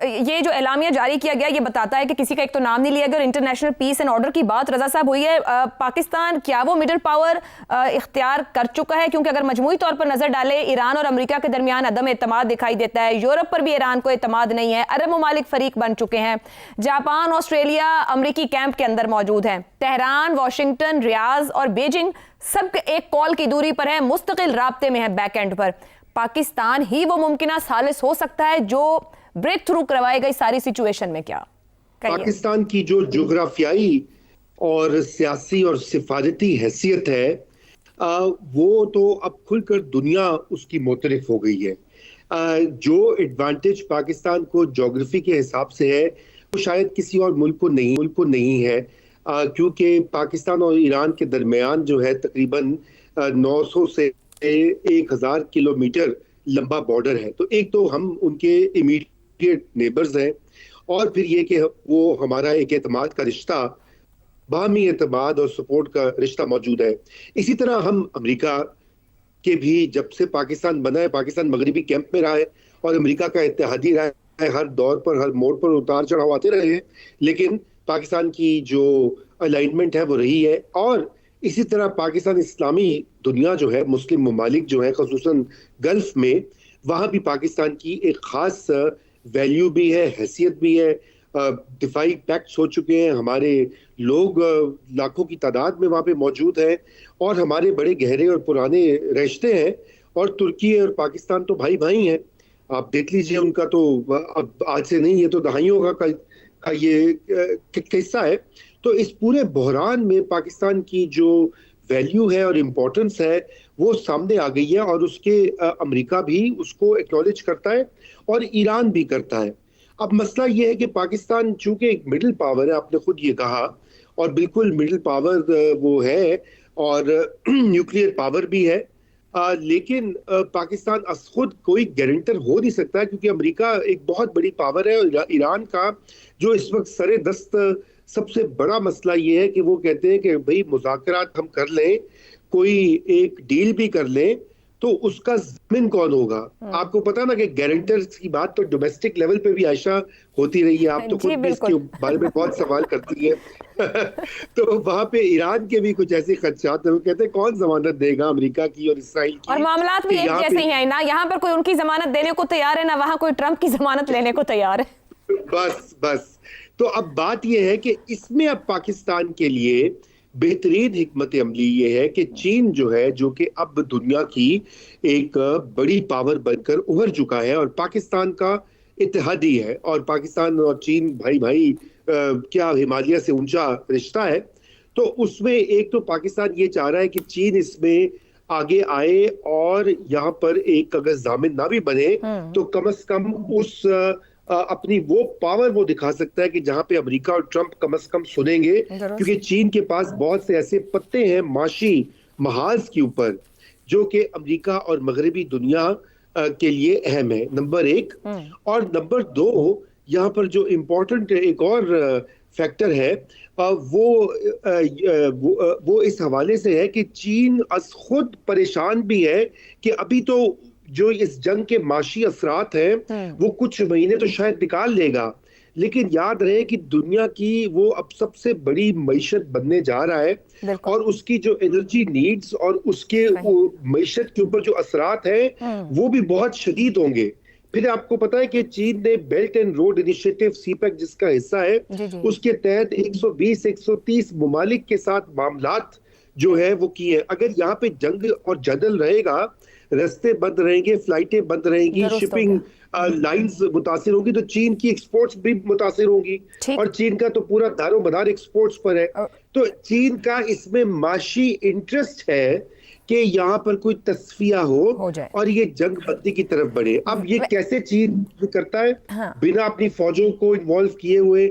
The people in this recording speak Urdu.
یہ جو اعلامیہ جاری کیا گیا یہ بتاتا ہے کہ کسی کا ایک تو نام نہیں لیا گیا. اور انٹرنیشنل پیس اینڈ آرڈر کی بات رضا صاحب ہوئی ہے, پاکستان کیا وہ مڈل پاور اختیار کر چکا ہے؟ کیونکہ اگر مجموعی طور پر نظر ڈالے ایران اور امریکہ کے درمیان عدم اعتماد دکھائی دیتا ہے, یورپ پر بھی ایران کو اعتماد نہیں ہے, عرب ممالک فریق بن چکے ہیں, جاپان آسٹریلیا امریکی کیمپ کے اندر موجود ہیں, تہران واشنگٹن ریاض اور بیجنگ سب ایک کال کی دوری پر ہے, مستقل رابطے میں ہے بیک اینڈ پر. پاکستان ہی وہ ممکنہ ثالث ہو سکتا ہے جو بریک تھرو کروائے گا اس ساری سچویشن میں؟ کیا پاکستان کی جو جغرافیائی اور سیاسی اور سفارتی حیثیت ہے وہ تو اب کھل کر دنیا اس کی معترف ہو گئی ہے. جو ایڈوانٹیج پاکستان کو جغرافی کے حساب سے ہے وہ شاید کسی اور ملک کو نہیں ہے, کیونکہ پاکستان اور ایران کے درمیان جو ہے تقریباً 900 سے 1000 کلومیٹر لمبا بارڈر ہے. تو ایک تو ہم ان کے امیڈیٹ نیبرز ہیں, اور پھر یہ کہ وہ ہمارا ایک اعتماد کا رشتہ, باہمی اعتماد اور سپورٹ کا رشتہ موجود ہے. اسی طرح ہم امریکہ کے بھی جب سے پاکستان بنا ہے, پاکستان مغربی کیمپ میں رہا ہے اور امریکہ کا اتحادی رہا ہے, ہر دور پر ہر موڑ پر اتار چڑھاؤ آتے رہے ہیں, لیکن پاکستان کی جو الائنمنٹ ہے وہ رہی ہے. اور اسی طرح پاکستان اسلامی دنیا جو ہے, مسلم ممالک جو ہیں خصوصاً گلف میں, وہاں بھی پاکستان کی ایک خاص ویلیو بھی ہے, حیثیت بھی ہے. دفاعی پیکٹس ہو چکے ہیں, ہمارے لوگ لاکھوں کی تعداد میں وہاں پہ موجود ہیں, اور ہمارے بڑے گہرے اور پرانے رشتے ہیں. اور ترکی اور پاکستان تو بھائی بھائی ہیں, آپ دیکھ لیجئے ان کا تو اب آج سے نہیں, یہ تو دہائیوں کا یہ قصہ ہے. تو اس پورے بحران میں پاکستان کی جو ویلیو ہے اور امپورٹنس ہے وہ سامنے آ گئی ہے, اور اس کے امریکہ بھی اس کو ایکنالج کرتا ہے اور ایران بھی کرتا ہے. اب مسئلہ یہ ہے کہ پاکستان چونکہ ایک مڈل پاور ہے, آپ نے خود یہ کہا, اور بالکل مڈل پاور وہ ہے, اور نیوکلیئر پاور بھی ہے, لیکن پاکستان از خود کوئی گارنٹر ہو نہیں سکتا, کیونکہ امریکہ ایک بہت بڑی پاور ہے. اور ایران کا جو اس وقت سر دست سب سے بڑا مسئلہ یہ ہے کہ وہ کہتے ہیں کہ بھئی مذاکرات ہم کر لیں, کوئی ایک ڈیل بھی کر لیں, تو اس کا ضامن کون ہوگا؟ آپ کو پتا نا کہ گارنٹرز کی بات تو ڈومیسٹک لیول پہ بھی عائشہ ہوتی رہی ہے, آپ تو خود بھی اس کے بارے میں بہت سوال کرتی ہیں. تو وہاں پہ ایران کے بھی کچھ ایسے خدشات ہیں, وہ کہتے ہیں کون ضمانت دے گا امریکہ کی اور اسرائیل کی, اور معاملات بھی ایک جیسے ہی ہیں نا, یہاں پر کوئی ان کی ضمانت دینے کو تیار ہے, نہ وہاں کوئی ٹرمپ کی ضمانت لینے کو تیار ہے. بس تو اب بات یہ ہے کہ اس میں اب پاکستان کے لیے بہترین حکمت عملی یہ ہے کہ چین جو ہے, جو کہ اب دنیا کی ایک بڑی پاور بن کر ابھر چکا ہے اور پاکستان کا اتحادی ہے, اور پاکستان اور چین بھائی کیا ہمالیہ سے اونچا رشتہ ہے. تو اس میں ایک تو پاکستان یہ چاہ رہا ہے کہ چین اس میں آگے آئے, اور یہاں پر ایک اگر ضامن نہ بھی بنے تو کم از کم اس اپنی وہ پاور وہ دکھا سکتا ہے کہ جہاں پہ امریکہ اور ٹرمپ کم از کم سنیں گے, کیونکہ چین کے پاس بہت سے ایسے پتے ہیں معاشی محاذ کے اوپر جو کہ امریکہ اور مغربی دنیا کے لیے اہم ہے, نمبر 1. اور نمبر 2, یہاں پر جو امپورٹنٹ ایک اور فیکٹر ہے وہ اس حوالے سے ہے کہ چین از خود پریشان بھی ہے کہ ابھی تو جو اس جنگ کے معاشی اثرات ہیں وہ کچھ مہینے تو شاید نکال لے گا, لیکن یاد رہے کہ دنیا کی وہ اب سب سے بڑی معیشت بننے جا رہا ہے, اور اس کی جو انرجی نیڈز اور اس کے معیشت کے اوپر جو اثرات ہیں وہ بھی بہت شدید ہوں گے. پھر آپ کو پتا ہے کہ چین نے belt and road initiative CPEC جس کا حصہ ہے, اس کے تحت 120-130 ممالک کے ساتھ معاملات جو ہے وہ کیے ہیں. اگر یہاں پہ جنگ اور جدل رہے گا, رستے بند رہیں گے, فلائٹیں بند رہیں گی, شپنگ لائنز متاثر ہوگی, تو چین کی ایکسپورٹس بھی متاثر ہوگی, اور چین کا تو پورا دار و مدار ایکسپورٹس پر ہے. تو چین کا اس میں معاشی انٹرسٹ ہے کہ یہاں پر کوئی تصفیہ ہو اور یہ جنگ بندی کی طرف بڑھے. اب یہ کیسے چین کرتا ہے؟ بنا اپنی فوجوں کو انوالو کیے ہوئے,